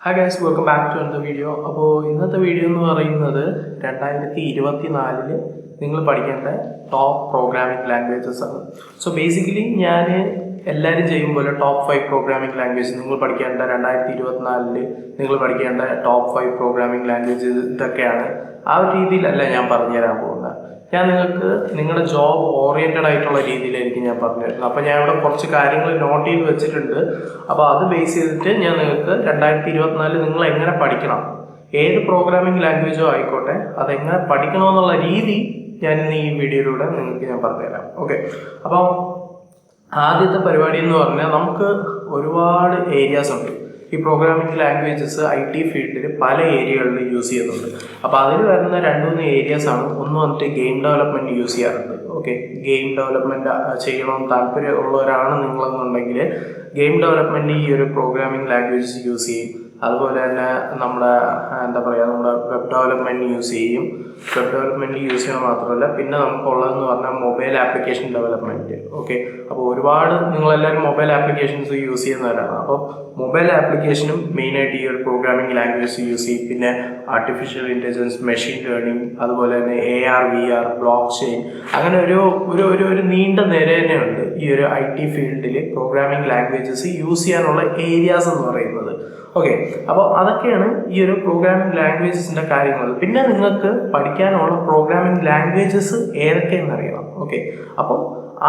Hi guys, welcome back to another video. അപ്പോൾ ഇന്നത്തെ video എന്ന് പറയുന്നത് 2024 നിങ്ങൾ പഠിക്കേണ്ട ടോപ്പ് പ്രോഗ്രാമിംഗ് ലാംഗ്വേജസ് ആണ്. സോ ബേസിക്കലി ഞാൻ എല്ലാവരും ചെയ്യും പോലെ ടോപ്പ് 5 പ്രോഗ്രാമിംഗ് ലാംഗ്വേജ് നിങ്ങൾ പഠിക്കേണ്ട 2024 നിങ്ങൾ പഠിക്കേണ്ട ടോപ്പ് 5 പ്രോഗ്രാമിംഗ് ലാംഗ്വേജ് ഇതൊക്കെയാണ്. ആ ഒരു രീതിയിലല്ല ഞാൻ പറഞ്ഞുതരാൻ പോകുന്നത്. ഞാൻ നിങ്ങൾക്ക് നിങ്ങളുടെ ജോബ് ഓറിയൻറ്റഡ് ആയിട്ടുള്ള രീതിയിലായിരിക്കും ഞാൻ പറഞ്ഞു തരുന്നത്. അപ്പോൾ ഞാൻ ഇവിടെ കുറച്ച് കാര്യങ്ങൾ നോട്ട് ചെയ്ത് വെച്ചിട്ടുണ്ട്. അപ്പോൾ അത് ബേസ് ചെയ്തിട്ട് ഞാൻ നിങ്ങൾക്ക് 2024 നിങ്ങൾ എങ്ങനെ പഠിക്കണം, ഏത് പ്രോഗ്രാമിംഗ് ലാംഗ്വേജോ ആയിക്കോട്ടെ അതെങ്ങനെ പഠിക്കണമെന്നുള്ള രീതി ഞാൻ ഇന്ന് ഈ വീഡിയോയിലൂടെ നിങ്ങൾക്ക് ഞാൻ പറഞ്ഞുതരാം. ഓക്കെ, അപ്പോൾ ആദ്യത്തെ പരിപാടി എന്ന് പറഞ്ഞാൽ നമുക്ക് ഒരുപാട് ഏരിയാസ് ഉണ്ട്. ഈ പ്രോഗ്രാമിംഗ് ലാംഗ്വേജസ് IT ഫീൽഡിൽ പല ഏരിയകളിൽ യൂസ് ചെയ്യുന്നുണ്ട്. അപ്പോൾ അതിൽ വരുന്ന 2-3 ഏരിയാസ് ആണ്. ഒന്ന് വന്നിട്ട് ഗെയിം ഡെവലപ്മെൻറ്റ് യൂസ് ചെയ്യാറുണ്ട്. ഓക്കെ, ഗെയിം ഡെവലപ്മെൻറ്റ് ചെയ്യണമെന്ന് താല്പര്യമുള്ളവരാണ് നിങ്ങളെന്നുണ്ടെങ്കിൽ ഗെയിം ഡെവലപ്മെൻറ്റ് ഈ ഒരു പ്രോഗ്രാമിംഗ് ലാംഗ്വേജസ് യൂസ് ചെയ്യും. അതുപോലെ തന്നെ നമ്മുടെ നമ്മുടെ വെബ് ഡെവലപ്മെൻറ്റ് യൂസ് ചെയ്യും. വെബ് ഡെവലപ്മെൻറ്റ് യൂസ് ചെയ്യണം മാത്രമല്ല, പിന്നെ നമുക്കുള്ളതെന്ന് പറഞ്ഞാൽ മൊബൈൽ ആപ്ലിക്കേഷൻ ഡെവലപ്മെൻറ്റ്. ഓക്കെ, അപ്പോൾ ഒരുപാട് നിങ്ങളെല്ലാവരും മൊബൈൽ ആപ്ലിക്കേഷൻസ് യൂസ് ചെയ്യുന്നവരാണ്. അപ്പോൾ മൊബൈൽ ആപ്ലിക്കേഷനും മെയിനായിട്ട് ഈ ഒരു പ്രോഗ്രാമിംഗ് ലാംഗ്വേജ് യൂസ് ചെയ്യും. പിന്നെ ആർട്ടിഫിഷ്യൽ ഇൻ്റലിജൻസ്, മെഷീൻ ലേണിംഗ്, അതുപോലെ തന്നെ AR VR, ബ്ലോക്ക് ചെയിൻ, അങ്ങനെ ഒരു നീണ്ട നിര തന്നെയുണ്ട് ഈ ഒരു IT ഫീൽഡിൽ പ്രോഗ്രാമിംഗ് ലാംഗ്വേജസ് യൂസ് ചെയ്യാനുള്ള ഏരിയാസ് എന്ന് പറയുന്നത്. ഓക്കെ, അപ്പോൾ അതൊക്കെയാണ് ഈ ഒരു പ്രോഗ്രാമിംഗ് ലാംഗ്വേജസിൻ്റെ കാര്യങ്ങൾ. പിന്നെ നിങ്ങൾക്ക് പഠിക്കാനുള്ള പ്രോഗ്രാമിംഗ് ലാംഗ്വേജസ് ഏതൊക്കെയെന്ന് അറിയണം. ഓക്കെ, അപ്പോൾ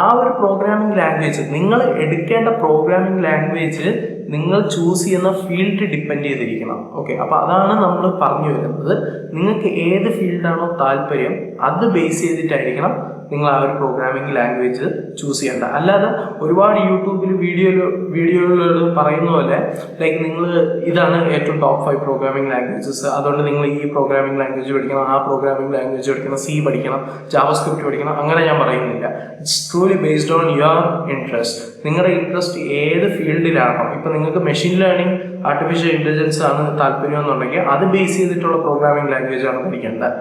ആ ഒരു പ്രോഗ്രാമിംഗ് ലാംഗ്വേജ് നിങ്ങൾ എടുക്കേണ്ട പ്രോഗ്രാമിംഗ് ലാംഗ്വേജ് നിങ്ങൾ ചൂസ് ചെയ്യുന്ന ഫീൽഡ് ഡിപ്പെൻഡ് ചെയ്തിരിക്കണം. ഓക്കെ, അപ്പോൾ അതാണ് നമ്മൾ പറഞ്ഞു വരുന്നത്. നിങ്ങൾക്ക് ഏത് ഫീൽഡാണോ താല്പര്യം അത് ബേസ് ചെയ്തിട്ടായിരിക്കണം നിങ്ങൾ ആ ഒരു പ്രോഗ്രാമിംഗ് ലാംഗ്വേജ് ചൂസ് ചെയ്യേണ്ട. അല്ലാതെ ഒരുപാട് യൂട്യൂബിൽ വീഡിയോകൾ പറയുന്ന പോലെ ലൈക്ക് നിങ്ങൾ ഇതാണ് ഏറ്റവും ടോപ്പ് 5 പ്രോഗ്രാമിംഗ് ലാംഗ്വേജസ്, അതുകൊണ്ട് നിങ്ങൾ ഈ പ്രോഗ്രാമിംഗ് ലാംഗ്വേജ് പഠിക്കണം, ആ പ്രോഗ്രാമിംഗ് ലാംഗ്വേജ് പഠിക്കണം, C പഠിക്കണം, ജാവാസ്ക്രിപ്റ്റ് പഠിക്കണം, അങ്ങനെ ഞാൻ പറയുന്നില്ല. It's truly based on your interest. നിങ്ങളുടെ ഇൻട്രസ്റ്റ് ഏത് ഫീൽഡിലാണോ, ഇപ്പം നിങ്ങൾക്ക് മെഷീൻ ലേണിംഗ്, ആർട്ടിഫിഷ്യൽ ഇൻ്റലിജൻസ് ആണ് താല്പര്യം എന്നുണ്ടെങ്കിൽ അത് ബേസ് ചെയ്തിട്ടുള്ള പ്രോഗ്രാമിംഗ് ലാംഗ്വേജ് ആണ് പഠിക്കേണ്ടത്.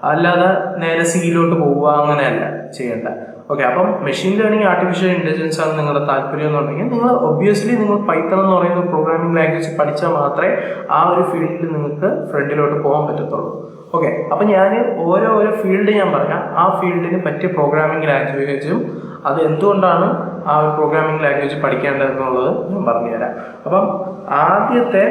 അല്ലാതെ നേരെ സിയിലോട്ട് പോവുക അങ്ങനെയല്ല ചെയ്യേണ്ട. ഓക്കെ, അപ്പം മെഷീൻ ലേണിംഗ്, ആർട്ടിഫിഷ്യൽ ഇൻ്റലിജൻസ് ആണ് നിങ്ങളുടെ താല്പര്യം എന്നുണ്ടെങ്കിൽ നിങ്ങൾ ഒബ്വിയസ്ലി നിങ്ങൾ പൈത്തൺ എന്ന് പറയുന്ന പ്രോഗ്രാമിംഗ് ലാംഗ്വേജ് പഠിച്ചാൽ മാത്രമേ ആ ഒരു ഫീൽഡിൽ നിങ്ങൾക്ക് ഫ്രണ്ടിലോട്ട് പോകാൻ പറ്റത്തുള്ളൂ. ഓക്കെ, അപ്പം ഞാൻ ഓരോ ഫീൽഡ് ഞാൻ പറയാം. ആ ഫീൽഡിന് പറ്റിയ പ്രോഗ്രാമിംഗ് ലാംഗ്വേജും അത് എന്തുകൊണ്ടാണ് ആ ഒരു പ്രോഗ്രാമിംഗ് ലാംഗ്വേജ് പഠിക്കേണ്ടതെന്നുള്ളത് ഞാൻ പറഞ്ഞുതരാം. അപ്പം ആദ്യത്തെ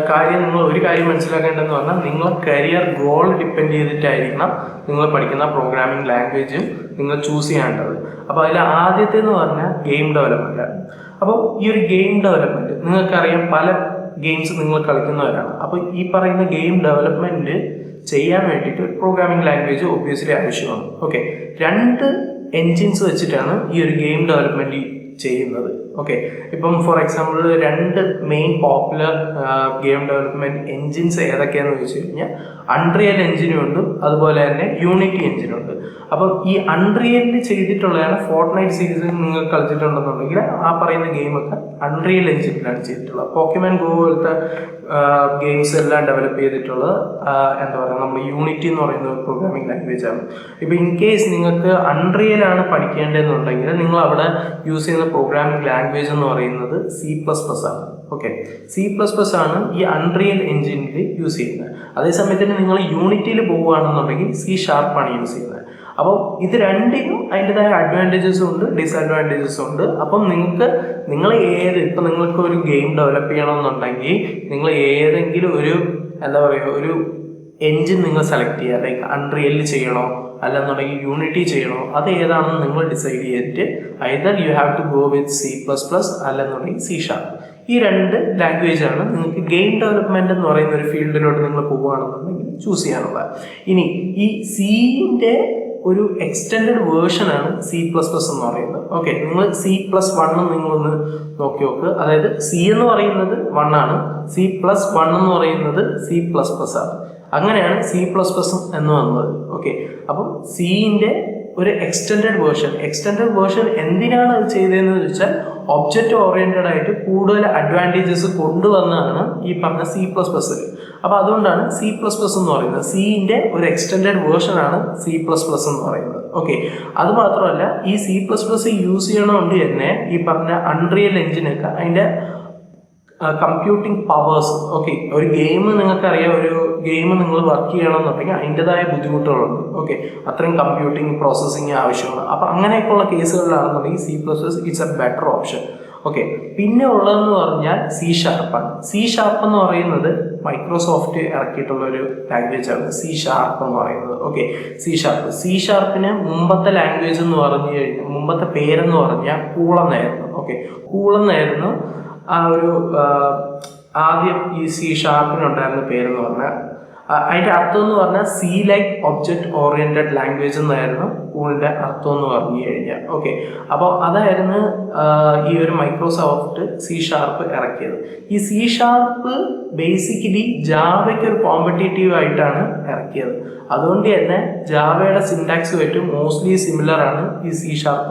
കാര്യം, നിങ്ങൾ ഒരു കാര്യം മനസ്സിലാക്കേണ്ടതെന്ന് പറഞ്ഞാൽ നിങ്ങളെ കരിയർ ഗോൾ ഡിപ്പെൻഡ് ചെയ്തിട്ടായിരിക്കണം നിങ്ങൾ പഠിക്കുന്ന പ്രോഗ്രാമിംഗ് ലാംഗ്വേജ് നിങ്ങൾ ചൂസ് ചെയ്യേണ്ടത്. അപ്പോൾ അതിൽ ആദ്യത്തേന്ന് പറഞ്ഞാൽ ഗെയിം ഡെവലപ്മെൻറ്റ് ആണ്. അപ്പോൾ ഈ ഒരു ഗെയിം ഡെവലപ്മെൻറ്റ് നിങ്ങൾക്കറിയാം, പല ഗെയിംസ് നിങ്ങൾ കളിക്കുന്നവരാണ്. അപ്പോൾ ഈ പറയുന്ന ഗെയിം ഡെവലപ്മെൻറ്റ് ചെയ്യാൻ വേണ്ടിയിട്ട് ഒരു പ്രോഗ്രാമിംഗ് ലാംഗ്വേജ് ഒബ്വിയസ്ലി ആവശ്യമാണ്. ഓക്കെ, 2 എൻജിൻസ് വെച്ചിട്ടാണ് ഈ ഒരു ഗെയിം ഡെവലപ്മെൻറ്റ് ചെയ്യുന്നത്. ഓക്കെ, ഇപ്പം for example 2 main popular game development engines ഏതൊക്കെയാണെന്ന് വെച്ച് കഴിഞ്ഞാൽ അൺറിയൽ എൻജിനും ഉണ്ട്, അതുപോലെ തന്നെ യൂണിറ്റി എൻജിനും ഉണ്ട്. അപ്പം ഈ അൺറിയലിൽ ചെയ്തിട്ടുള്ളതാണ് ഫോർട്ട്നൈറ്റ് സീരീസ് നിങ്ങൾ കളിച്ചിട്ടുണ്ടെന്നുണ്ടെങ്കിൽ ആ പറയുന്ന ഗെയിമൊക്കെ അൺറിയൽ എൻജിനിലാണ് ചെയ്തിട്ടുള്ളത്. പോക്കിമാൻ ഗോ പോലത്തെ ഗെയിംസ് എല്ലാം ഡെവലപ്പ് ചെയ്തിട്ടുള്ളത് നമ്മൾ യൂണിറ്റി എന്ന് പറയുന്ന ഒരു പ്രോഗ്രാമിംഗ് ലാംഗ്വേജ് ആണ്. ഇപ്പോൾ ഇൻ കേസ് നിങ്ങൾക്ക് അൺറിയലാണ് പഠിക്കേണ്ടതെന്നുണ്ടെങ്കിൽ നിങ്ങൾ അവിടെ യൂസ് ചെയ്യുന്ന പ്രോഗ്രാമിംഗ് ലാംഗ്വേജ് എന്ന് പറയുന്നത് C++ ആണ്. ഓക്കെ, C++ ആണ് ഈ അൺറിയൽ എൻജിനിൽ യൂസ് ചെയ്യുന്നത്. അതേസമയത്തിന് നിങ്ങൾ യൂണിറ്റിയിൽ പോവുകയാണെന്നുണ്ടെങ്കിൽ C# ആണ് യൂസ് ചെയ്യുന്നത്. അപ്പോൾ ഇത് രണ്ടിനും അതിൻ്റെതായ അഡ്വാൻറ്റേജസ് ഉണ്ട്, ഡിസഡ്വാൻറ്റേജസ് ഉണ്ട്. അപ്പം നിങ്ങൾ ഇപ്പം നിങ്ങൾക്ക് ഒരു ഗെയിം ഡെവലപ്പ് ചെയ്യണമെന്നുണ്ടെങ്കിൽ നിങ്ങൾ ഏതെങ്കിലും ഒരു എൻജിൻ നിങ്ങൾ സെലക്ട് ചെയ്യുക. ലൈക്ക് അൺറിയലിൽ ചെയ്യണോ അല്ലെന്നുണ്ടെങ്കിൽ യൂണിറ്റി ചെയ്യണോ, അത് ഏതാണെന്ന് നിങ്ങൾ ഡിസൈഡ് ചെയ്തിട്ട് either you have to go with C++ അല്ലെന്നുണ്ടെങ്കിൽ C#. ഈ 2 ലാംഗ്വേജാണ് നിങ്ങൾക്ക് ഗെയിം ഡെവലപ്മെൻറ്റ് എന്ന് പറയുന്ന ഒരു ഫീൽഡിലോട്ട് നിങ്ങൾ പോവുകയാണെന്നുണ്ടെങ്കിൽ ചൂസ് ചെയ്യാനുള്ളത്. ഇനി ഈ C-ൻ്റെ ഒരു എക്സ്റ്റെൻഡഡ് വേർഷനാണ് C++ എന്ന് പറയുന്നത്. ഓക്കെ, നിങ്ങൾ C+1 നിങ്ങളൊന്ന് നോക്കി നോക്ക്. അതായത് C എന്ന് പറയുന്നത് 1 ആണ്, C+1 എന്ന് പറയുന്നത് C++ ആണ്. അങ്ങനെയാണ് C++ എന്ന് വന്നത്. ഓക്കെ, അപ്പം C-ൻ്റെ ഒരു എക്സ്റ്റെൻഡഡ് വേർഷൻ എന്തിനാണ് അത് ചെയ്തതെന്ന് വെച്ചാൽ ഒബ്ജക്റ്റ് ഓറിയൻറ്റഡ് ആയിട്ട് കൂടുതൽ അഡ്വാൻറ്റേജസ് കൊണ്ടുവന്നതാണ് ഈ പറഞ്ഞ C++. അപ്പോൾ അതുകൊണ്ടാണ് C++ എന്ന് പറയുന്നത്. C-ൻ്റെ ഒരു എക്സ്റ്റെൻഡഡ് വേർഷനാണ് C++ എന്ന് പറയുന്നത്. ഓക്കെ, അത് മാത്രമല്ല ഈ C++ യൂസ് ചെയ്യണതുകൊണ്ട് തന്നെ ഈ പറഞ്ഞ അൺറിയൽ എൻജിനൊക്കെ അതിൻ്റെ കമ്പ്യൂട്ടിംഗ് പവേഴ്സ്. ഓക്കെ, ഒരു ഗെയിം നിങ്ങൾക്കറിയാം, ഒരു ഗെയിം നിങ്ങൾ വർക്ക് ചെയ്യണമെന്നുണ്ടെങ്കിൽ അതിൻ്റെതായ ബുദ്ധിമുട്ടുകളുണ്ട്. ഓക്കെ, അത്രയും കമ്പ്യൂട്ടിംഗ് പ്രോസസ്സിങ് ആവശ്യമാണ്. അപ്പോൾ അങ്ങനെയൊക്കെയുള്ള കേസുകളിലാണെന്നുണ്ടെങ്കിൽ C++ it's A better option. Okay, പിന്നെ ഉള്ളതെന്ന് പറഞ്ഞാൽ C# C# എന്ന് പറയുന്നത് മൈക്രോസോഫ്റ്റ് ഇറക്കിയിട്ടുള്ള ഒരു ലാംഗ്വേജ് ആണ് C# എന്ന് പറയുന്നത്. ഓക്കെ, C#ന് മുമ്പത്തെ ലാംഗ്വേജ് എന്ന് പറഞ്ഞു കഴിഞ്ഞാൽ, മുമ്പത്തെ പേരെന്ന് പറഞ്ഞാൽ കൂളെന്നായിരുന്നു. ഓക്കെ, കൂളെന്നായിരുന്നു ആ ഒരു ആദ്യം ഈ C#നുണ്ടായിരുന്ന പേരെന്ന് പറഞ്ഞാൽ. അതിൻ്റെ അർത്ഥം എന്ന് പറഞ്ഞാൽ C like object oriented language എന്നായിരുന്നു കൂളിൻ്റെ അർത്ഥം എന്ന് പറഞ്ഞു കഴിഞ്ഞാൽ. ഓക്കെ, അപ്പോൾ അതായിരുന്നു ഈ ഒരു മൈക്രോസോഫ്റ്റ് C# ഇറക്കിയത്. ഈ C# ബേസിക്കലി ജാവയ്ക്ക് ഒരു കോമ്പറ്റേറ്റീവ് ആയിട്ടാണ് ഇറക്കിയത്. അതുകൊണ്ട് തന്നെ ജാവയുടെ സിൻടാക്സുമായിട്ട് മോസ്റ്റ്ലി സിമിലർ ആണ് ഈ C#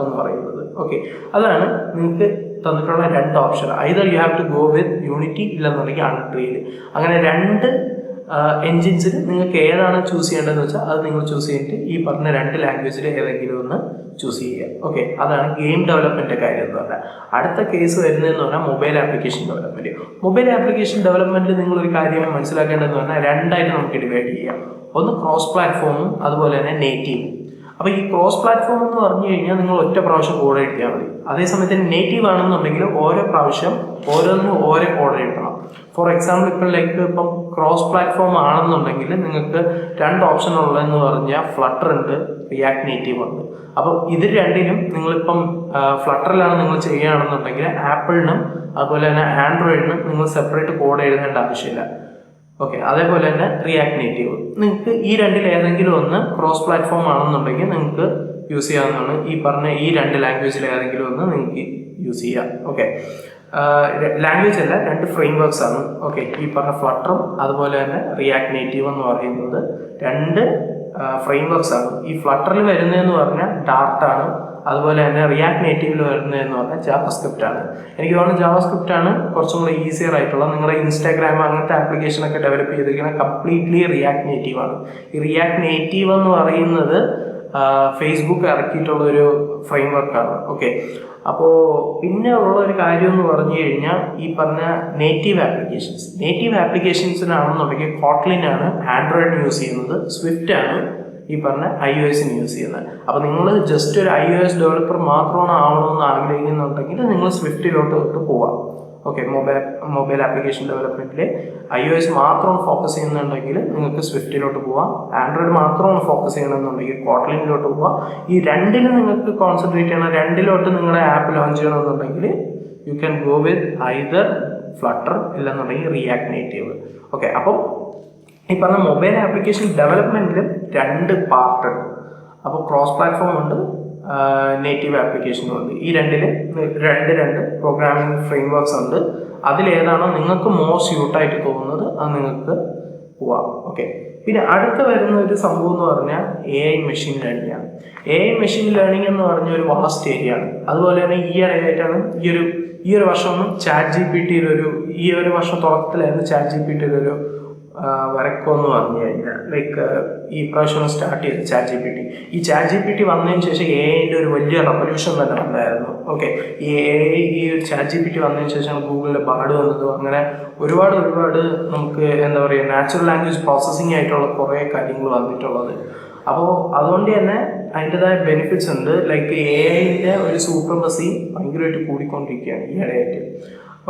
എന്ന് പറയുന്നത്. ഓക്കെ, അതാണ് നിങ്ങൾക്ക് തന്നിട്ടുള്ള രണ്ട് option. Either you have to go with Unity, ഇല്ലെന്നുണ്ടെങ്കിൽ അൺറിയൽ. അങ്ങനെ രണ്ട് എൻജിൻസിൽ നിങ്ങൾക്ക് ഏതാണ് ചൂസ് ചെയ്യേണ്ടതെന്ന് വെച്ചാൽ അത് നിങ്ങൾ ചൂസ് ചെയ്തിട്ട് ഈ പറഞ്ഞ രണ്ട് ലാംഗ്വേജിൽ ഏതെങ്കിലും ഒന്ന് ചൂസ് ചെയ്യുക. ഓക്കെ, അതാണ് ഗെയിം ഡെവലപ്മെൻറ്റ് കാര്യം എന്ന് പറഞ്ഞാൽ. അടുത്ത കേസ് വരുന്നതെന്ന് പറഞ്ഞാൽ mobile application development. Mobile application ഡെവലപ്മെൻറ്റിൽ നിങ്ങളൊരു കാര്യം മനസ്സിലാക്കേണ്ടതെന്ന് പറഞ്ഞാൽ രണ്ടായിട്ട് നമുക്ക് ഡിവൈഡ് ചെയ്യാം. ഒന്ന് ക്രോസ് പ്ലാറ്റ്ഫോമും അതുപോലെ തന്നെ നേറ്റീവും. അപ്പോൾ ഈ ക്രോസ് പ്ലാറ്റ്ഫോം എന്ന് പറഞ്ഞു കഴിഞ്ഞാൽ നിങ്ങൾ ഒറ്റ പ്രാവശ്യം കോഡ് എഴുതിയാൽ മതി. അതേസമയത്ത് നേറ്റീവ് ആണെന്നുണ്ടെങ്കിൽ ഓരോ പ്രാവശ്യം ഓരോന്നും ഓരോ കോഡ് എഴുതണം. ഫോർ എക്സാമ്പിൾ ഇപ്പം ക്രോസ് പ്ലാറ്റ്ഫോം ആണെന്നുണ്ടെങ്കിൽ നിങ്ങൾക്ക് രണ്ട് ഓപ്ഷൻ ഉള്ളതെന്ന് പറഞ്ഞാൽ ഫ്ലട്ടർ ഉണ്ട്, റിയാക്ട് നേറ്റീവ് ഉണ്ട്. അപ്പോൾ ഇത് രണ്ടിനും നിങ്ങളിപ്പം ഫ്ലട്ടറിലാണ് നിങ്ങൾ ചെയ്യുകയാണെന്നുണ്ടെങ്കിൽ ആപ്പിളിനും അതുപോലെ തന്നെ ആൻഡ്രോയിഡിനും നിങ്ങൾ സെപ്പറേറ്റ് കോഡ് എഴുതേണ്ട ആവശ്യമില്ല. ഓക്കെ, അതേപോലെ തന്നെ റിയാക്ട് നേറ്റീവ് നിങ്ങൾക്ക് ഈ രണ്ടിൽ ഏതെങ്കിലും ഒന്ന് ക്രോസ് പ്ലാറ്റ്ഫോം ആണെന്നുണ്ടെങ്കിൽ നിങ്ങൾക്ക് യൂസ് ചെയ്യാവുന്നതാണ്. ഈ പറഞ്ഞ ഈ രണ്ട് ലാംഗ്വേജിൽ ഏതെങ്കിലും ഒന്ന് നിങ്ങൾക്ക് യൂസ് ചെയ്യാം. ഓക്കെ, ലാംഗ്വേജ് അല്ല, രണ്ട് ഫ്രെയിം വർക്ക്സ് ആണ്. ഓക്കെ, ഈ പറഞ്ഞ ഫ്ലട്ടറും അതുപോലെ തന്നെ റിയാക്ട് നേറ്റീവ് എന്ന് പറയുന്നത് രണ്ട് ഫ്രെയിം വർക്ക്സ് ആണ്. ഈ ഫ്ലട്ടറിൽ വരുന്നതെന്ന് പറഞ്ഞാൽ ഡാർട്ട് ആണ്, അതുപോലെ തന്നെ റിയാക്ട് നേറ്റീവിൽ വരുന്നതെന്ന് പറഞ്ഞാൽ ജാവാസ്ക്രിപ്റ്റ് ആണ്. എനിക്ക് തോന്നുന്നു ജാവാസ്ക്രിപ്റ്റ് ആണ് കുറച്ചും കൂടെ ഈസിയർ ആയിട്ടുള്ള. നിങ്ങളുടെ ഇൻസ്റ്റാഗ്രാം അങ്ങനത്തെ ആപ്ലിക്കേഷനൊക്കെ ഡെവലപ്പ് ചെയ്തിരിക്കുന്നത് കംപ്ലീറ്റ്ലി റിയാക്ട് നേറ്റീവ് ആണ്. ഈ റിയാക്ട് നേറ്റീവ് എന്ന് പറയുന്നത് ഫേസ്ബുക്ക് ഇറക്കിയിട്ടുള്ള ഒരു ഫ്രെയിം വർക്കാണ്. ഓക്കെ, അപ്പോൾ പിന്നെ ഉള്ള ഒരു കാര്യം എന്ന് പറഞ്ഞു കഴിഞ്ഞാൽ ഈ പറഞ്ഞ നേറ്റീവ് ആപ്ലിക്കേഷൻസിനാണെന്നുണ്ടെങ്കിൽ കോട്ട്ലിൻ ആണ് ആൻഡ്രോയിഡിന് യൂസ് ചെയ്യുന്നത്, സ്വിഫ്റ്റ് ആണ് ഈ പറഞ്ഞ iOS-ന് യൂസ് ചെയ്യുന്നത്. അപ്പോൾ നിങ്ങൾ ജസ്റ്റ് ഒരു iOS ഡെവലപ്പർ മാത്രമാണ് ആവണമെന്ന് ആഗ്രഹിക്കുന്നുണ്ടെങ്കിൽ നിങ്ങൾ സ്വിഫ്റ്റിലോട്ട് പോവാം. ഓക്കെ, മൊബൈൽ ആപ്ലിക്കേഷൻ ഡെവലപ്മെൻറ്റിൽ iOS മാത്രം ഫോക്കസ് ചെയ്യുന്നുണ്ടെങ്കിൽ നിങ്ങൾക്ക് സ്വിഫ്റ്റിലോട്ട് പോവാം. ആൻഡ്രോയിഡ് മാത്രമാണ് ഫോക്കസ് ചെയ്യണമെന്നുണ്ടെങ്കിൽ കോട്ട്ലിനിലോട്ട് പോവാം. ഈ രണ്ടിലും നിങ്ങൾക്ക് കോൺസെൻട്രേറ്റ് ചെയ്യണം. രണ്ടിലോട്ട് നിങ്ങളുടെ ആപ്പ് ലോഞ്ച് ചെയ്യണമെന്നുണ്ടെങ്കിൽ you can go with either Flutter ഇല്ലെന്നുണ്ടെങ്കിൽ റിയാക്ട് നേറ്റീവ്. ഓക്കെ, അപ്പം ഈ പറഞ്ഞ മൊബൈൽ ആപ്ലിക്കേഷൻ ഡെവലപ്മെൻറ്റിലും രണ്ട് പാർട്ട് ഉണ്ട്. അപ്പോൾ ക്രോസ് പ്ലാറ്റ്ഫോം ഉണ്ട്, നേറ്റീവ് ആപ്ലിക്കേഷനും ഉണ്ട്. ഈ രണ്ട് പ്രോഗ്രാമിംഗ് ഫ്രെയിം വർക്ക്സ് ഉണ്ട്. അതിലേതാണോ നിങ്ങൾക്ക് മോസ്റ്റ് സ്യൂട്ടായിട്ട് തോന്നുന്നത് അത് നിങ്ങൾക്ക് പോവാം. ഓക്കെ, പിന്നെ അടുത്ത വരുന്ന ഒരു സംഭവം എന്ന് പറഞ്ഞാൽ AI മെഷീൻ ലേണിംഗ് ആണ്. AI മെഷീൻ ലേണിംഗ് എന്ന് പറഞ്ഞ ഒരു വാസ്റ്റ് ഏരിയ ആണ്. അതുപോലെ തന്നെ ഈ ഇടയായിട്ടാണ് ഈ ഒരു വർഷം ChatGPT-യിലൊരു ഈ ഒരു വർഷം തുടക്കത്തിലായിരുന്നു ChatGPT-യിലൊരു വരക്കോന്ന് പറഞ്ഞു കഴിഞ്ഞാൽ ലൈക്ക് ഈ പ്രാവശ്യം സ്റ്റാർട്ട് ചെയ്ത് ഈ ChatGPT വന്നതിന് ശേഷം AI-ൻ്റെ ഒരു വലിയ റെവല്യൂഷൻ തന്നെ വന്നായിരുന്നു. ഓക്കെ, ഈ ഒരു ChatGPT വന്നതിന് ശേഷമാണ് ഗൂഗിളിലെ ബാർഡ് വന്നതും അങ്ങനെ ഒരുപാട് നമുക്ക് എന്താ പറയുക നാച്ചുറൽ ലാംഗ്വേജ് പ്രോസസ്സിംഗ് ആയിട്ടുള്ള കുറേ കാര്യങ്ങൾ വന്നിട്ടുള്ളത്. അപ്പോൾ അതുകൊണ്ട് തന്നെ അതിൻ്റെതായ ബെനിഫിറ്റ്സ് ഉണ്ട്. ലൈക്ക് AI-ൻ്റെ ഒരു സൂപ്രമസി ഭയങ്കരമായിട്ട് കൂടിക്കൊണ്ടിരിക്കുകയാണ് ഈ ഇടയായിട്ട്.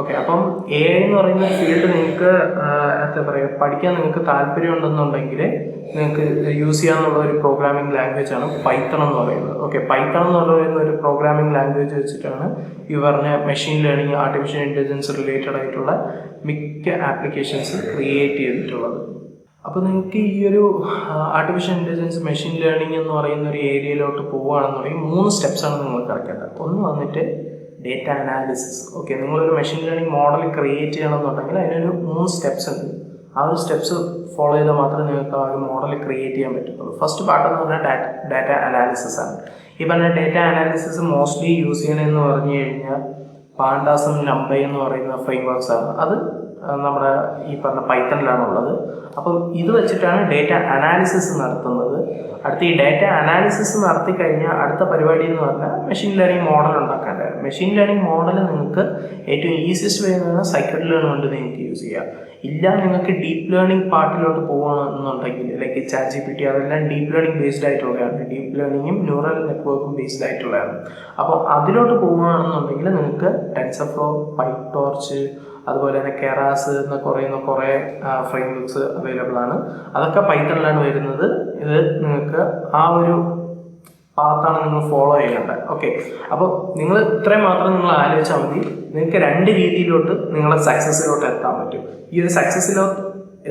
ഓക്കെ, അപ്പം AI എന്ന് പറയുന്ന ഫീൽഡ് നിങ്ങൾക്ക് എന്താ പറയുക പഠിക്കാൻ നിങ്ങൾക്ക് താല്പര്യം ഉണ്ടെന്നുണ്ടെങ്കിൽ നിങ്ങൾക്ക് യൂസ് ചെയ്യാമെന്നുള്ള ഒരു പ്രോഗ്രാമിംഗ് ലാംഗ്വേജ് ആണ് പൈത്തൺ എന്ന് പറയുന്നത്. ഓക്കെ, പൈത്തൺ എന്ന് പറയുന്ന ഒരു പ്രോഗ്രാമിംഗ് ലാംഗ്വേജ് വെച്ചിട്ടാണ് ഈ പറഞ്ഞ machine learning, artificial intelligence related ആയിട്ടുള്ള മിക്ക ആപ്ലിക്കേഷൻസ് ക്രിയേറ്റ് ചെയ്തിട്ടുള്ളത്. അപ്പോൾ നിങ്ങൾക്ക് ഈ ഒരു ആർട്ടിഫിഷ്യൽ ഇൻ്റലിജൻസ് മെഷീൻ ലേണിംഗ് എന്ന് പറയുന്ന ഒരു ഏരിയയിലോട്ട് പോവുകയാണെന്നുണ്ടെങ്കിൽ 3 സ്റ്റെപ്സാണ് നിങ്ങൾ കിടക്കേണ്ടത്. ഒന്ന് വന്നിട്ട് ഡേറ്റ അനാലിസിസ്. ഓക്കെ, നിങ്ങളൊരു മെഷീൻ ലേണിംഗ് മോഡൽ ക്രിയേറ്റ് ചെയ്യണമെന്നുണ്ടെങ്കിൽ അതിനൊരു 3 സ്റ്റെപ്സ് ഉണ്ട്. ആ ഒരു സ്റ്റെപ്സ് ഫോളോ ചെയ്താൽ മാത്രമേ നിങ്ങൾക്ക് ആ ഒരു മോഡൽ ക്രിയേറ്റ് ചെയ്യാൻ പറ്റുള്ളൂ. ഫസ്റ്റ് പാർട്ട് എന്ന് പറഞ്ഞാൽ ഡാറ്റ അനാലിസിസ് ആണ്. ഈ പറഞ്ഞ ഡാറ്റ അനാലിസിസ് മോസ്റ്റ്ലി യൂസ് ചെയ്യണമെന്ന് പറഞ്ഞു കഴിഞ്ഞാൽ പാണ്ടാസും നംപൈ എന്ന് പറയുന്ന ഫ്രെയിം വർക്ക്സ് ആണ്. അത് നമ്മുടെ ഈ പറഞ്ഞ പൈത്തണിലാണുള്ളത്. അപ്പം ഇത് വെച്ചിട്ടാണ് ഡേറ്റ അനാലിസിസ് നടത്തുന്നത്. അടുത്ത ഈ ഡാറ്റ അനാലിസിസ് നടത്തി കഴിഞ്ഞാൽ അടുത്ത പരിപാടി എന്ന് പറഞ്ഞാൽ മെഷീൻ ലേണിംഗ് മോഡൽ ഉണ്ടാക്കാനായിരുന്നു. മെഷീൻ ലേണിംഗ് മോഡൽ നിങ്ങൾക്ക് ഏറ്റവും ഈസിയസ്റ്റ് വേ എന്ന് പറഞ്ഞാൽ സൈക്കിൾ ലേൺ കൊണ്ട് നിങ്ങൾക്ക് യൂസ് ചെയ്യാം. ഇല്ല നിങ്ങൾക്ക് ഡീപ്പ് ലേണിംഗ് പാർട്ടിലോട്ട് പോകണമെന്നുണ്ടെങ്കിൽ ലൈക്ക് ChatGPT അതെല്ലാം ഡീപ്പ് ലേണിംഗ് ബേസ്ഡ് ആയിട്ടുള്ളതാണ്. ഡീപ്പ് ലേണിംഗും ന്യൂറൽ നെറ്റ്വർക്കും ബേസ്ഡ് ആയിട്ടുള്ളതാണ്. അപ്പോൾ അതിലോട്ട് പോകുകയാണെന്നുണ്ടെങ്കിൽ നിങ്ങൾക്ക് ടെൻസർഫ്ലോ, പൈടോർച്ച്, അതുപോലെ തന്നെ കെറാസ് എന്നൊക്കെ പറയുന്ന കുറേ ഫ്രെയിംവർക്ക്സ് അവൈലബിൾ ആണ്. അതൊക്കെ പൈത്തണിലാണ് വരുന്നത്. ഇത് നിങ്ങൾക്ക് ആ ഒരു പാത്താണ് നിങ്ങൾ ഫോളോ ചെയ്യേണ്ടത്. ഓക്കെ, അപ്പോൾ നിങ്ങൾ ഇത്രയും മാത്രം നിങ്ങൾ ആലോചിച്ചാൽ മതി. നിങ്ങൾക്ക് 2 രീതിയിലോട്ട് നിങ്ങളെ സക്സസ്സിലോട്ട് എത്താൻ പറ്റും. ഈ ഒരു സക്സസ്സിലോട്ട്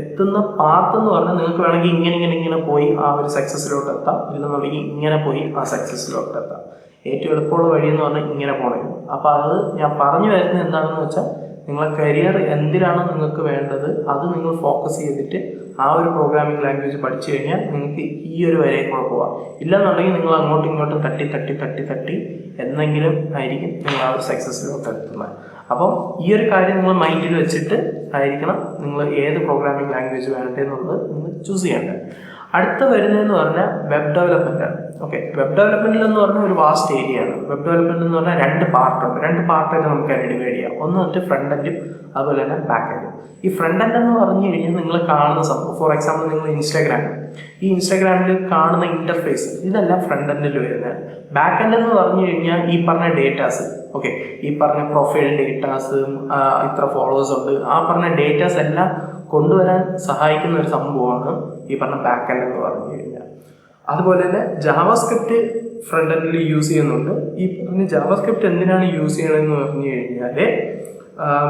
എത്തുന്ന പാത്ത് എന്ന് പറഞ്ഞാൽ നിങ്ങൾക്ക് വേണമെങ്കിൽ ഇങ്ങനെ പോയി ആ ഒരു സക്സസ്സിലോട്ട് എത്താം. ഇല്ലെന്നുണ്ടെങ്കിൽ ഇങ്ങനെ പോയി ആ സക്സസ്സിലോട്ട് എത്താം. ഏറ്റവും എളുപ്പമുള്ള വഴി എന്ന് പറഞ്ഞാൽ ഇങ്ങനെ പോകണം. അപ്പോൾ അത് ഞാൻ പറഞ്ഞു വരുന്നത് എന്താണെന്ന് വെച്ചാൽ നിങ്ങളെ കരിയർ എന്തിനാണോ നിങ്ങൾക്ക് വേണ്ടത് അത് നിങ്ങൾ ഫോക്കസ് ചെയ്തിട്ട് ആ ഒരു പ്രോഗ്രാമിംഗ് ലാംഗ്വേജ് പഠിച്ചു കഴിഞ്ഞാൽ നിങ്ങൾക്ക് ഈ ഒരു വരയിൽ കൂടെ പോവാം. ഇല്ലെന്നുണ്ടെങ്കിൽ നിങ്ങൾ അങ്ങോട്ടും ഇങ്ങോട്ടും തട്ടി എന്നെങ്കിലും ആയിരിക്കും നിങ്ങൾ ആ ഒരു സക്സസ്സിലോട്ട് എത്തുന്നത്. അപ്പം ഈ ഒരു കാര്യം നിങ്ങൾ മൈൻഡിൽ വെച്ചിട്ട് ആയിരിക്കണം നിങ്ങൾ ഏത് പ്രോഗ്രാമിംഗ് ലാംഗ്വേജ് വേണ്ടതെന്നുള്ളത് നിങ്ങൾ ചൂസ് ചെയ്യേണ്ടത്. അടുത്ത വരുന്നതെന്ന് പറഞ്ഞാൽ വെബ് ഡെവലപ്മെൻ്റ് ആണ്. ഓക്കെ, വെബ് ഡെവലപ്മെൻറ്റിൽ എന്ന് പറഞ്ഞാൽ ഒരു വാസ്റ്റ് ഏരിയ ആണ്. വെബ് ഡെവലപ്മെൻറ്റ് എന്ന് പറഞ്ഞാൽ 2 പാർട്ടുണ്ട്. 2 പാർട്ടായിട്ട് നമുക്ക് ഡിവൈഡ് ചെയ്യാം. ഒന്ന് വന്നിട്ട് ഫ്രണ്ട് എൻഡും അതുപോലെ തന്നെ ബാക്ക് എൻഡും. ഈ ഫ്രണ്ട് എൻഡ് എന്ന് പറഞ്ഞു കഴിഞ്ഞാൽ നിങ്ങൾ കാണുന്ന സംഭവം, ഫോർ എക്സാമ്പിൾ നിങ്ങൾ ഈ ഇൻസ്റ്റാഗ്രാമിൽ കാണുന്ന ഇൻ്റർഫേസ് ഇതെല്ലാം ഫ്രണ്ട് എൻഡിൽ വരുന്നത്. ബാക്ക് എൻഡ് എന്ന് പറഞ്ഞു കഴിഞ്ഞാൽ ഈ പറഞ്ഞ ഡേറ്റാസ്, ഓക്കെ, ഈ പറഞ്ഞ പ്രൊഫൈൽ ഡേറ്റാസ്, ഇത്ര ഫോളോവേഴ്സ് ഉണ്ട്, ആ പറഞ്ഞ ഡേറ്റാസ് എല്ലാം കൊണ്ടുവരാൻ സഹായിക്കുന്ന ഒരു സംഭവമാണ് ഈ പറഞ്ഞ ബാക്ക് എൻഡ് എന്ന് പറഞ്ഞു കഴിഞ്ഞാൽ. അതുപോലെ തന്നെ ജാവാസ്ക്രിപ്റ്റ് ഫ്രണ്ട് എൻഡിൽ യൂസ് ചെയ്യുന്നുണ്ട്. ഈ പറഞ്ഞ ജാവാസ്ക്രിപ്റ്റ് എന്തിനാണ് യൂസ് ചെയ്യണമെന്ന് പറഞ്ഞു കഴിഞ്ഞാൽ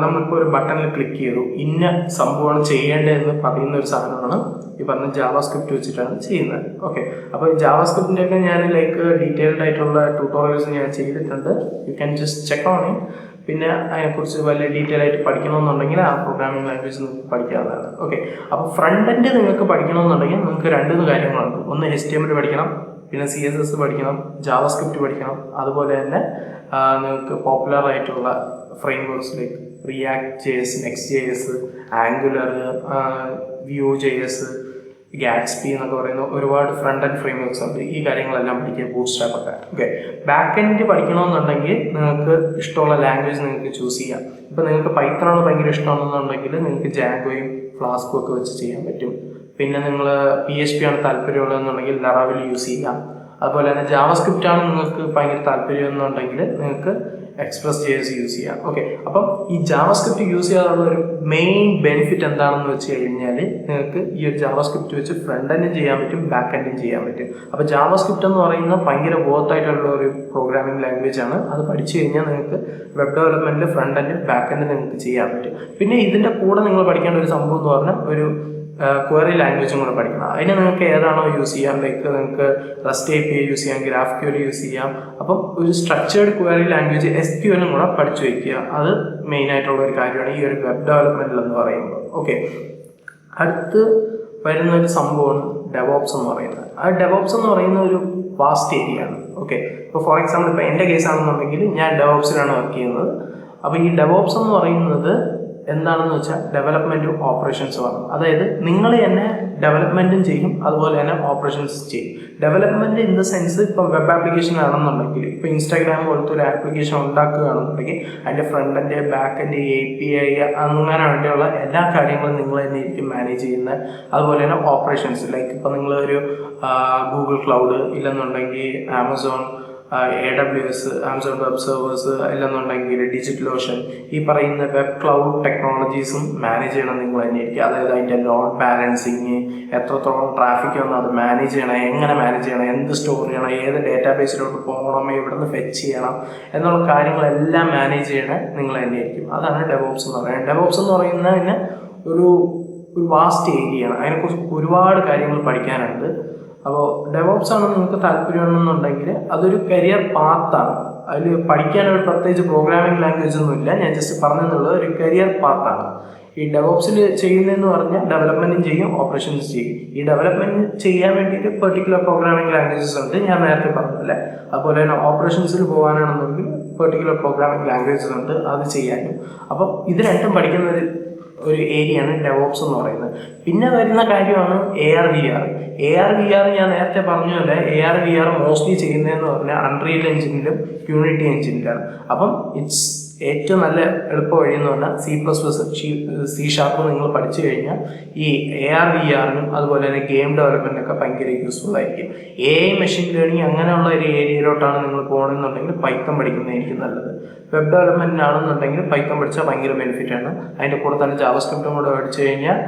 നമ്മളിപ്പോൾ ഒരു ബട്ടണിൽ ക്ലിക്ക് ചെയ്തു ഇന്ന സംഭവമാണ് ചെയ്യേണ്ടതെന്ന് പറയുന്ന ഒരു സാധനമാണ് ഈ പറഞ്ഞ ജാവാസ്ക്രിപ്റ്റ് വെച്ചിട്ടാണ് ചെയ്യുന്നത്. ഓക്കെ, അപ്പോൾ ഈ ജാവാസ്ക്രിപ്റ്റിൻ്റെ ഒക്കെ ഞാൻ ലൈക്ക് ഡീറ്റെയിൽഡ് ആയിട്ടുള്ള ട്യൂട്ടോറിയൽസ് ഞാൻ ചെയ്തിട്ടുണ്ട്. You can just check on it. പിന്നെ അതിനെക്കുറിച്ച് വലിയ ഡീറ്റെയിൽ ആയിട്ട് പഠിക്കണമെന്നുണ്ടെങ്കിൽ ആ പ്രോഗ്രാമിംഗ് ലാംഗ്വേജ് നിങ്ങൾക്ക് പഠിക്കാവുന്നതാണ്. ഓക്കെ, അപ്പോൾ ഫ്രണ്ട് എൻഡ് നിങ്ങൾക്ക് പഠിക്കണമെന്നുണ്ടെങ്കിൽ നിങ്ങൾക്ക് 2 കാര്യങ്ങളുണ്ട്. ഒന്ന് HTML പഠിക്കണം, പിന്നെ CSS പഠിക്കണം, ജാവാസ്ക്രിപ്റ്റ് പഠിക്കണം. അതുപോലെ തന്നെ നിങ്ങൾക്ക് പോപ്പുലർ ആയിട്ടുള്ള ഫ്രെയിംവർക്ക്സ് like React.js, Next.js, Angular, Vue.js, Gatsby എന്നൊക്കെ പറയുന്ന ഒരുപാട് ഫ്രണ്ട് എൻഡ് ഫ്രെയിംവർക്ക്സ് ഉണ്ട്. ഈ കാര്യങ്ങളെല്ലാം പഠിക്കുക, ബൂട്ട്സ്ട്രാപ്പ് ഒക്കെ. ഓക്കെ, ബാക്ക് എൻഡ് പഠിക്കണമെന്നുണ്ടെങ്കിൽ നിങ്ങൾക്ക് ഇഷ്ടമുള്ള ലാംഗ്വേജ് നിങ്ങൾക്ക് ചൂസ് ചെയ്യാം. ഇപ്പോൾ നിങ്ങൾക്ക് പൈത്തണോട് ഭയങ്കര ഇഷ്ടമാണെന്നുണ്ടെങ്കിൽ നിങ്ങൾക്ക് ജാങ്കോയും ഫ്ലാസ്കും ഒക്കെ വെച്ച് ചെയ്യാൻ പറ്റും. പിന്നെ നിങ്ങൾ PHP ആണ് താല്പര്യമുള്ളതെന്നുണ്ടെങ്കിൽ ലറാവൽ യൂസ് ചെയ്യാം. അതുപോലെ തന്നെ ജാവാസ്ക്രിപ്റ്റ് ആണ് നിങ്ങൾക്ക് ഭയങ്കര താല്പര്യം എന്നുണ്ടെങ്കിൽ നിങ്ങൾക്ക് Express.js യൂസ് ചെയ്യാം. ഓക്കെ, അപ്പം ഈ ജാവാസ്ക്രിപ്റ്റ് യൂസ് ചെയ്യാനുള്ള ഒരു മെയിൻ ബെനിഫിറ്റ് എന്താണെന്ന് വെച്ച് കഴിഞ്ഞാൽ നിങ്ങൾക്ക് ഈ ഒരു ജാവാസ്ക്രിപ്റ്റ് വെച്ച് ഫ്രണ്ട് എൻഡും ചെയ്യാൻ പറ്റും, ബാക്ക് എൻഡും ചെയ്യാൻ പറ്റും. അപ്പോൾ ജാവാസ്ക്രിപ്റ്റ് എന്ന് പറയുന്നത് ഭയങ്കര വർത്തായിട്ടുള്ള ഒരു പ്രോഗ്രാമിംഗ് ലാംഗ്വേജ് ആണ്. അത് പഠിച്ചു കഴിഞ്ഞാൽ നിങ്ങൾക്ക് വെബ് ഡെവലപ്മെൻറ്റിൽ ഫ്രണ്ട് എൻഡും ബാക്ക് എൻഡും നിങ്ങൾക്ക് ചെയ്യാൻ പറ്റും. പിന്നെ ഇതിൻ്റെ കൂടെ നിങ്ങൾ പഠിക്കേണ്ട ഒരു സംഭവം എന്ന് പറഞ്ഞാൽ ഒരു ക്വയറി ലാംഗ്വേജും കൂടെ പഠിക്കണം. അതിന് നിങ്ങൾക്ക് ഏതാണോ യൂസ് ചെയ്യാം, ലൈക്ക് നിങ്ങൾക്ക് റസ്റ്റ് API യൂസ് ചെയ്യാം, GraphQL യൂസ് ചെയ്യാം. അപ്പം ഒരു സ്ട്രക്ചേർഡ് ക്വയറി ലാംഗ്വേജ് SQL കൂടെ പഠിച്ചു വയ്ക്കുക. അത് മെയിനായിട്ടുള്ള ഒരു കാര്യമാണ് ഈ ഒരു വെബ് ഡെവലപ്മെൻറ്റിൽ എന്ന് പറയുമ്പോൾ. ഓക്കെ, അടുത്ത് വരുന്ന ഒരു സംഭവമാണ് ഡെവോപ്സ് എന്ന് പറയുന്നത്. ആ ഡെവോപ്സ് എന്ന് പറയുന്ന ഒരു വാസ്റ്റ് ഏരിയ ആണ്. ഓക്കെ, ഇപ്പോൾ ഫോർ എക്സാമ്പിൾ ഇപ്പോൾ എൻ്റെ കേസാണെന്നുണ്ടെങ്കിൽ ഞാൻ ഡെവോപ്സിലാണ് വർക്ക് ചെയ്യുന്നത്. അപ്പോൾ ഈ ഡെവോപ്സ് എന്ന് പറയുന്നത് എന്താണെന്ന് വെച്ചാൽ ഡെവലപ്മെൻറ്റും ഓപ്പറേഷൻസും ആണ്. അതായത് നിങ്ങൾ തന്നെ ഡെവലപ്മെൻറ്റും ചെയ്യും, അതുപോലെ തന്നെ ഓപ്പറേഷൻസ് ചെയ്യും. ഡെവലപ്മെൻറ്റ് ഇൻ ദ സെൻസ് ഇപ്പം വെബ് ആപ്ലിക്കേഷൻ ആണെന്നുണ്ടെങ്കിൽ, ഇപ്പോൾ ഇൻസ്റ്റാഗ്രാം പോലത്തെ ഒരു ആപ്ലിക്കേഷൻ ഉണ്ടാക്കുകയാണെന്നുണ്ടെങ്കിൽ അതിൻ്റെ front end, back end, API അങ്ങനെ വേണ്ടിയുള്ള എല്ലാ കാര്യങ്ങളും നിങ്ങൾ തന്നെ ആയിരിക്കും മാനേജ് ചെയ്യുന്നത്. അതുപോലെ തന്നെ ഓപ്പറേഷൻസ് ലൈക്ക് ഇപ്പോൾ നിങ്ങളൊരു ഗൂഗിൾ ക്ലൗഡ് ഇല്ലെന്നുണ്ടെങ്കിൽ Amazon AWS, Amazon web servers ഇല്ലെന്നുണ്ടെങ്കിൽ ഡിജിറ്റൽ ഓഷൻ, ഈ പറയുന്ന വെബ് ക്ലൗഡ് ടെക്നോളജീസും മാനേജ് ചെയ്യണം നിങ്ങൾ തന്നെയായിരിക്കും. അതായത് അതിൻ്റെ ലോഡ് ബാലൻസിങ്, എത്രത്തോളം ട്രാഫിക് വന്ന് അത് മാനേജ് ചെയ്യണം, എങ്ങനെ മാനേജ് ചെയ്യണം, എന്ത് സ്റ്റോർ ചെയ്യണം, ഏത് ഡേറ്റാബേസിലോട്ട് പോകണം, എവിടെ നിന്ന് ഫെച്ച് ചെയ്യണം എന്നുള്ള കാര്യങ്ങളെല്ലാം മാനേജ് ചെയ്യണം നിങ്ങൾ തന്നെയായിരിക്കും. അതാണ് ഡെവോപ്സ് എന്ന് പറയുന്നത്. ഡെവോപ്സ് എന്ന് പറയുന്നതിന് ഒരു വാസ്റ്റ് ഏരിയയാണ്. അതിനെക്കുറിച്ച് ഒരുപാട് കാര്യങ്ങൾ പഠിക്കാനുണ്ട്. അപ്പോൾ ഡെവോപ്സ് ആണ് നിങ്ങൾക്ക് താല്പര്യമുണ്ടെന്നുണ്ടെങ്കിൽ അതൊരു കരിയർ പാത്താണ്. അതിൽ പഠിക്കാനൊരു പ്രത്യേകിച്ച് പ്രോഗ്രാമിംഗ് ലാംഗ്വേജ് ഒന്നുമില്ല, ഞാൻ ജസ്റ്റ് പറഞ്ഞെന്നുള്ളത് ഒരു കരിയർ പാത്താണ്. ഈ ഡെവോപ്സിൽ ചെയ്യുന്നതെന്ന് പറഞ്ഞാൽ ഡെവലപ്മെൻറ്റും ചെയ്യും, ഓപ്പറേഷൻസ് ചെയ്യും. ഈ ഡെവലപ്മെൻറ്റ് ചെയ്യാൻ വേണ്ടിയിട്ട് പെർട്ടിക്കുലർ പ്രോഗ്രാമിംഗ് ലാംഗ്വേജസ് ഉണ്ട്, ഞാൻ നേരത്തെ പറഞ്ഞതല്ലേ. അതുപോലെ തന്നെ ഓപ്പറേഷൻസിൽ പോകാനാണെന്നുണ്ടെങ്കിൽ പെർട്ടിക്കുലർ പ്രോഗ്രാമിംഗ് ലാംഗ്വേജസ് ഉണ്ട്, അത് ചെയ്യാനും. അപ്പം ഇത് രണ്ടും ഒരു ഏരിയയാണ് ഡെവോപ്സ് എന്ന് പറയുന്നത്. പിന്നെ വരുന്ന കാര്യമാണ് AR VR. AR VR ഞാൻ നേരത്തെ പറഞ്ഞ പോലെ AR VR മോസ്റ്റ്ലി ചെയ്യുന്നതെന്ന് പറഞ്ഞാൽ അൺറിയൽ എഞ്ചിനിലും യൂണിറ്റി എഞ്ചിനിലാണ്. അപ്പം ഇറ്റ്സ് ഏറ്റവും നല്ല എളുപ്പ വഴി എന്ന് പറഞ്ഞാൽ C++, C# നിങ്ങൾ പഠിച്ചു കഴിഞ്ഞാൽ ഈ AR VRനും അതുപോലെ തന്നെ ഗെയിം ഡെവലപ്മെൻറ്റൊക്കെ ഭയങ്കര യൂസ്ഫുൾ ആയിരിക്കും. AI മെഷീൻ ലേണിംഗ് അങ്ങനെയുള്ള ഒരു ഏരിയയിലോട്ടാണ് നിങ്ങൾ പോകണമെന്നുണ്ടെങ്കിൽ പൈത്തൺ പഠിക്കുന്നതായിരിക്കും നല്ലത്. വെബ് ഡെവലപ്മെൻറ്റിനാണെന്നുണ്ടെങ്കിൽ പൈത്തൺ പഠിച്ചാൽ ഭയങ്കര ബെനിഫിറ്റാണ്. അതിൻ്റെ കൂടെ തന്നെ ജാവാസ്ക്രിപ്റ്റും കൂടെ പഠിച്ചു കഴിഞ്ഞാൽ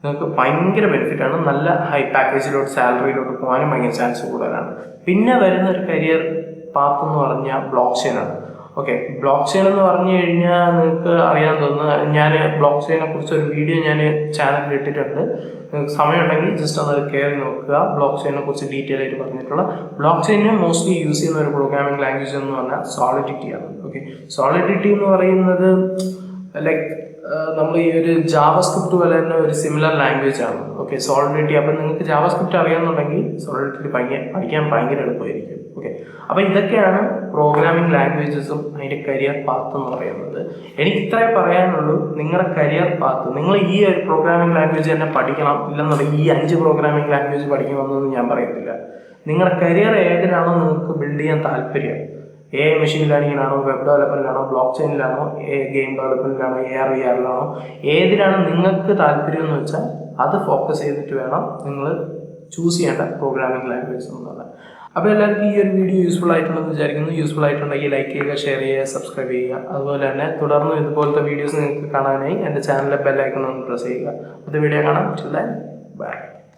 നിങ്ങൾക്ക് ഭയങ്കര ബെനിഫിറ്റാണ്. നല്ല ഹൈ പാക്കേജിലോട്ട് സാലറിയിലോട്ട് പോകാനും ഭയങ്കര ചാൻസ് കൂടുതലാണ്. പിന്നെ വരുന്ന ഒരു കരിയർ പാത്ത് എന്ന് പറഞ്ഞാൽ ബ്ലോക്ക് ചെയിനാണ്. ഓക്കെ, ബ്ലോക്ക് ചെയിൻ എന്ന് പറഞ്ഞു കഴിഞ്ഞാൽ നിങ്ങൾക്ക് അറിയാൻ തോന്നുന്നു, ഞാൻ ബ്ലോക്ക് ചെയിനെ കുറിച്ച് ഒരു വീഡിയോ ഞാൻ ചാനലിൽ ഇട്ടിട്ടുണ്ട്. നിങ്ങൾക്ക് സമയമുണ്ടെങ്കിൽ ജസ്റ്റ് ഒന്ന് കയറി നോക്കുക. ബ്ലോക്ക് ചെയിനെ കുറിച്ച് ഡീറ്റെയിൽ ആയിട്ട് പറഞ്ഞിട്ടുള്ള. ബ്ലോക്ക് ചെയിനെ മോസ്റ്റ്ലി യൂസ് ചെയ്യുന്ന ഒരു പ്രോഗ്രാമിംഗ് ലാംഗ്വേജ് എന്ന് പറഞ്ഞാൽ സോളിഡിറ്റി ആണ്. ഓക്കെ, സോളിഡിറ്റി എന്ന് പറയുന്നത് ലൈക്ക് നമ്മൾ ഈ ഒരു ജാവാസ്ക്രിപ്റ്റ് പോലെ തന്നെ ഒരു സിമിലർ ലാംഗ്വേജ് ആണ്. Okay, solidity. അപ്പം നിങ്ങൾക്ക് ജാവാസ്ക്രിപ്റ്റ് അറിയാമെന്നുണ്ടെങ്കിൽ സോളിഡിറ്റി പഠിക്കാൻ ഭയങ്കര എളുപ്പമായിരിക്കും. ഓക്കെ, അപ്പം ഇതൊക്കെയാണ് പ്രോഗ്രാമിംഗ് ലാംഗ്വേജസും അതിൻ്റെ കരിയർ പാത്ത് എന്ന് പറയുന്നത്. എനിക്ക് ഇത്രേ പറയാനുള്ളൂ. നിങ്ങളുടെ കരിയർ പാത്ത് നിങ്ങൾ ഈ ഒരു പ്രോഗ്രാമിംഗ് ലാംഗ്വേജ് തന്നെ പഠിക്കണം ഇല്ലെന്നുണ്ടെങ്കിൽ ഈ 5 പ്രോഗ്രാമിംഗ് ലാംഗ്വേജ് പഠിക്കണമെന്നൊന്നും ഞാൻ പറയത്തില്ല. നിങ്ങളുടെ കരിയർ ഏതിനാണോ നിങ്ങൾക്ക് ബിൽഡ് ചെയ്യാൻ താല്പര്യം, AI മെഷീൻ ലേണിങ്ങിനാണോ, വെബ് ഡെവലപ്മെൻറ്റിലാണോ, ബ്ലോക്ക് ചെയിനിലാണോ, ഗെയിം ഡെവലപ്മെൻറ്റിലാണോ, AR VRലാണോ, ഏതിനാണ് നിങ്ങൾക്ക് താല്പര്യം എന്ന് വെച്ചാൽ അത് ഫോക്കസ് ചെയ്തിട്ട് വേണം നിങ്ങൾ ചൂസ് ചെയ്യേണ്ട പ്രോഗ്രാമിംഗ് ലാംഗ്വേജ് എന്നുള്ളത്. അപ്പോൾ എല്ലാവർക്കും ഈ ഒരു വീഡിയോ യൂസ്ഫുൾ ആയിട്ടുണ്ടെന്ന് വിചാരിക്കുന്നു. യൂസ്ഫുൾ ആയിട്ടുണ്ടെങ്കിൽ ലൈക്ക് ചെയ്യുക, ഷെയർ ചെയ്യുക, സബ്സ്ക്രൈബ് ചെയ്യുക. അതുപോലെ തന്നെ തുടർന്ന് ഇതുപോലത്തെ വീഡിയോസ് നിങ്ങൾക്ക് കാണാനായി എൻ്റെ ചാനലിലെ ബെൽ ഐക്കൺ ഒന്ന് പ്രസ് ചെയ്യുക. അടുത്ത വീഡിയോ കാണാം. ബൈ.